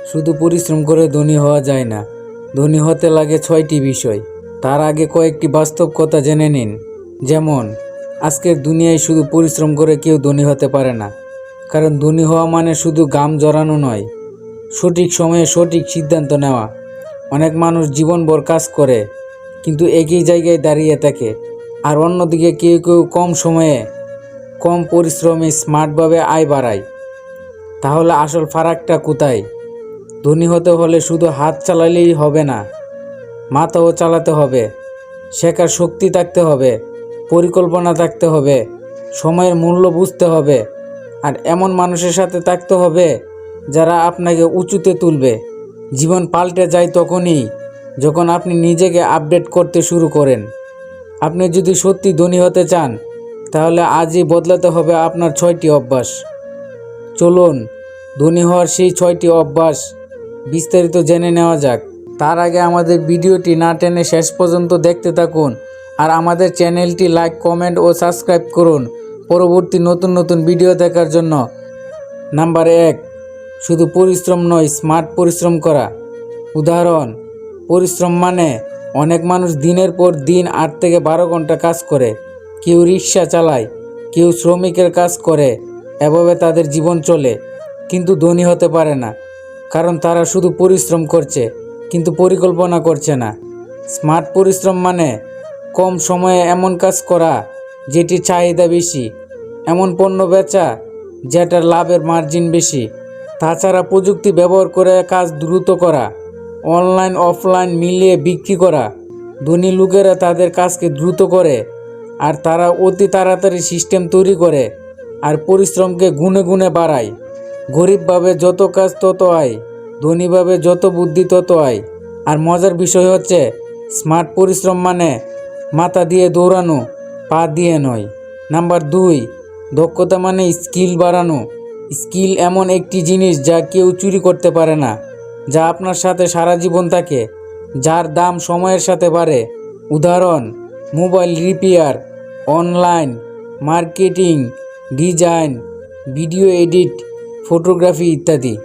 শুধু পরিশ্রম করে ধনী হওয়া যায় না। ধনী হতে লাগে 6টি বিষয়। তার আগে কয়েকটি বাস্তব কথা জেনে নিন। যেমন, আজকের দুনিয়ায় শুধু পরিশ্রম করে কেউ ধনী হতে পারে না। কারণ ধনী হওয়া মানে শুধু ঘাম ঝরানো নয়, সঠিক সময়ে সঠিক সিদ্ধান্ত নেওয়া। অনেক মানুষ জীবনভর কাজ করে কিন্তু একই জায়গায় দাঁড়িয়ে থাকে। আর অন্যদিকে কেউ কেউ কম সময়ে কম পরিশ্রমে স্মার্টভাবে আয় বাড়ায়। তাহলে আসল ফারাকটা কোথায়? ধনী হতে হলে শুধু হাত চালালেই হবে না, মাথাও চালাতে হবে। শেখার শক্তি থাকতে হবে, পরিকল্পনা থাকতে হবে, সময়ের মূল্য বুঝতে হবে। আর এমন মানুষের সাথে থাকতে হবে যারা আপনাকে উঁচুতে তুলবে। জীবন পাল্টে যায় তখনই যখন আপনি নিজেকে আপডেট করতে শুরু করেন। আপনি যদি সত্যি ধনী হতে চান তাহলে আজই বদলাতে হবে আপনার 6টি অভ্যাস। চলুন ধনী হওয়ার সেই 6টি অভ্যাস বিস্তারিত জেনে নেওয়া যাক। তার আগে আমাদের ভিডিওটি না টেনে শেষ পর্যন্ত দেখতে থাকুন আর আমাদের চ্যানেলটি লাইক, কমেন্ট ও সাবস্ক্রাইব করুন পরবর্তী নতুন নতুন ভিডিও দেখার জন্য। নাম্বার 1, শুধু পরিশ্রম নয়, স্মার্ট পরিশ্রম করা। উদাহরণ, পরিশ্রম মানে অনেক মানুষ দিনের পর দিন 8 থেকে 12 ঘন্টা কাজ করে। কেউ রিক্সা চালায়, কেউ শ্রমিকের কাজ করে। এভাবে তাদের জীবন চলে, কিন্তু ধনী হতে পারে না। কারণ তারা শুধু পরিশ্রম করছে কিন্তু পরিকল্পনা করছে না। স্মার্ট পরিশ্রম মানে কম সময়ে এমন কাজ করা যেটির চাহিদা বেশি, এমন পণ্য বেচা যেটার লাভের মার্জিন বেশি। তাছাড়া প্রযুক্তি ব্যবহার করে কাজ দ্রুত করা, অনলাইন অফলাইন মিলিয়ে বিক্রি করা। ধনী লোকেরা তাদের কাজকে দ্রুত করে আর তারা অতি তাড়াতাড়ি সিস্টেম তৈরি করে আর পরিশ্রমকে গুণে গুণে বাড়ায়। গরিবভাবে যত কাজ তত আয়, ধনীভাবে যত বুদ্ধি তত আয়। আর মজার বিষয় হচ্ছে, স্মার্ট পরিশ্রম মানে মাথা দিয়ে দৌড়ানো, পা দিয়ে নয়। নাম্বার 2, দক্ষতা মানে স্কিল বাড়ানো। স্কিল এমন একটি জিনিস যা কেউ চুরি করতে পারে না, যা আপনার সাথে সারা জীবন থাকে, যার দাম সময়ের সাথে বাড়ে। উদাহরণ, mobile repair, online marketing, design, video edit, photography ইত্যাদি।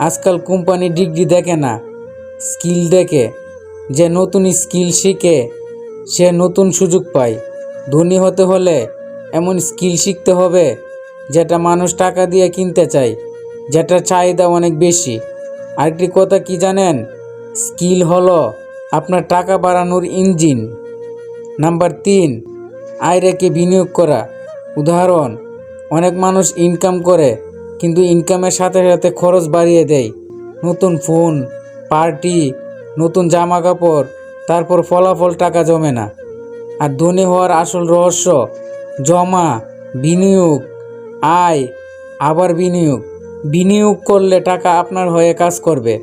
আজকাল কোম্পানি ডিগ্রি দেখে না, স্কিল দেখে। যে নতুন স্কিল শিখে সে নতুন সুযোগ পায়। ধনী হতে হলে এমন স্কিল শিখতে হবে যেটা মানুষ টাকা দিয়ে কিনতে চায়, যেটার চাহিদা অনেক বেশি। আরেকটি কথা কি জানেন? স্কিল হলো আপনার টাকা বাড়ানোর ইঞ্জিন। নাম্বার 3, আয় রেখে বিনিয়োগ করা। উদাহরণ, অনেক মানুষ ইনকাম করে কিন্তু ইনকামের সাথে সাথে খরচ বাড়িয়ে দেয়। নতুন ফোন, পার্টি, নতুন জামা কাপড়, তারপর ফলাফল টাকা জমে না। আর ধনী হওয়ার আসল রহস্য জমা, বিনিয়োগ, আয়, আবার বিনিয়োগ। বিনিয়োগ করলে টাকা আপনার হয়ে কাজ করবে,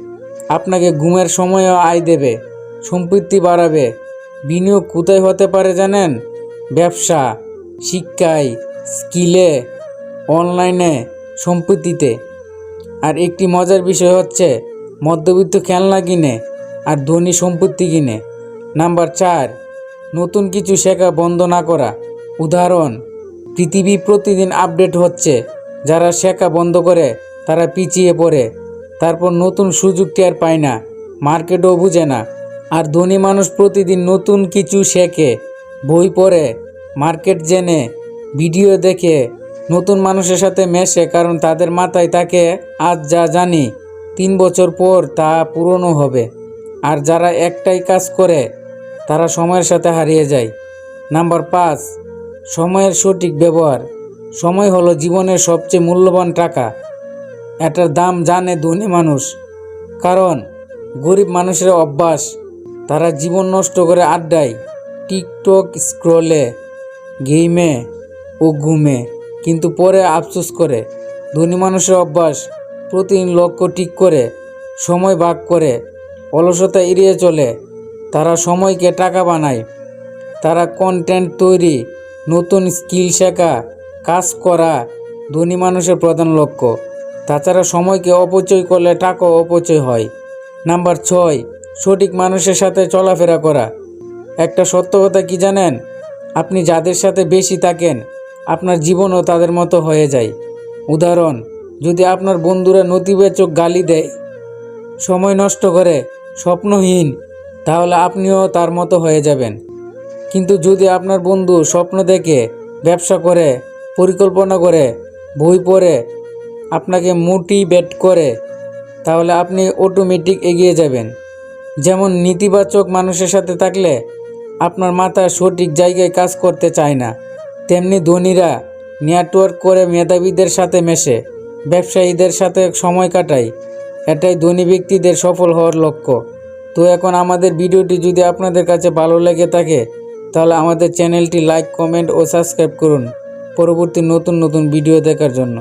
আপনাকে ঘুমের সময়ও আয় দেবে, সম্পত্তি বাড়াবে। বিনিয়োগ কোথায় হতে পারে জানেন? ব্যবসা, শিক্ষায়, স্কিলে, অনলাইনে, সম্পত্তিতে। আর একটি মজার বিষয় হচ্ছে, মধ্যবিত্ত খেলনা কিনে আর ধনী সম্পত্তি কিনে। নাম্বার 4, নতুন কিছু শেখা বন্ধ না করা। উদাহরণ, পৃথিবী প্রতিদিন আপডেট হচ্ছে। যারা শেখা বন্ধ করে তারা পিছিয়ে পড়ে, তারপর নতুন সুযোগ টের পায় না, মার্কেটও বুঝে না। আর ধনী মানুষ প্রতিদিন নতুন কিছু শেখে, বই পড়ে, মার্কেট জেনে, ভিডিও দেখে, নতুন মানুষের সাথে মেশে। কারণ তাদের মাথায় থাকে আজ যা জানি 3 বছর পর তা পুরনো হবে। আর যারা একটাই কাজ করে তারা সময়ের সাথে হারিয়ে যায়। নাম্বার 5, সময়ের সঠিক ব্যবহার। সময় হলো জীবনের সবচেয়ে মূল্যবান টাকা। এটার দাম জানে ধনী মানুষ। কারণ গরিব মানুষের অভ্যাস, তারা জীবন নষ্ট করে আড্ডায়, টিকটক স্ক্রলে, গেমে ও ঘুমে, কিন্তু পরে আফসোস করে। ধনী মানুষের অভ্যাস, প্রতিদিন লক্ষ্য ঠিক করে, সময় ভাগ করে, অলসতা এড়িয়ে চলে। তারা সময়কে টাকা বানায়। তারা কন্টেন্ট তৈরি, নতুন স্কিল শেখা, কাজ করা ধনী মানুষের প্রধান লক্ষ্য। তাছাড়া সময়কে অপচয় করলে টাকাও অপচয় হয়। নাম্বার 6, সঠিক মানুষের সাথে চলাফেরা করা। একটা সত্য কথা কি জানেন? আপনি যাদের সাথে বেশি থাকেন আপনার জীবনও তাদের মতো হয়ে যায়। উদাহরণ, যদি আপনার বন্ধুরা নেতিবাচক গালি দেয় সময় নষ্ট করে স্বপ্নহীন, তাহলে আপনিও তার মতো হয়ে যাবেন। কিন্তু যদি আপনার বন্ধু স্বপ্ন দেখে, ব্যবসা করে, পরিকল্পনা করে, বই পড়ে, আপনাকে মোটিভেট করে, তাহলে আপনি অটোমেটিক এগিয়ে যাবেন। যেমন নেতিবাচক মানুষের সাথে থাকলে আপনার মাথা সঠিক জায়গায় কাজ করতে চায় না, তেমনি ধনীরা নেটওয়ার্ক করে মেধাবীদের সাথে মেশে, ব্যবসায়ীদের সাথে সময় কাটায়। এটাই ধনী ব্যক্তিদের সফল হওয়ার লক্ষ্য। তো এখন আমাদের ভিডিওটি যদি আপনাদের কাছে ভালো লেগে থাকে, তাহলে আমাদের চ্যানেলটি লাইক, কমেন্ট ও সাবস্ক্রাইব করুন পরবর্তী নতুন নতুন ভিডিও দেখার জন্য।